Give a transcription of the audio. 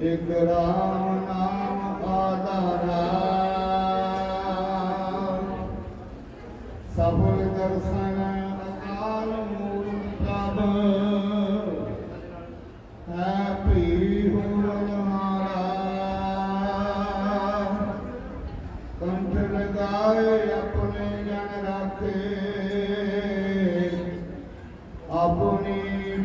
ਇੱਕ ਰਾਮ ਨਾਮ ਆਧਾਰਾ ਸਫਲ ਦਰਸ਼ਨ ਅਕਾਲ ਮੂਰਤ ਪ੍ਰਭ ਹੈ ਭੀ ਹੁਨਹਾਰਾ ਕੰਠ ਲਗਾਏ ਆਪਣੇ ਜਨ ਰਾਖੇ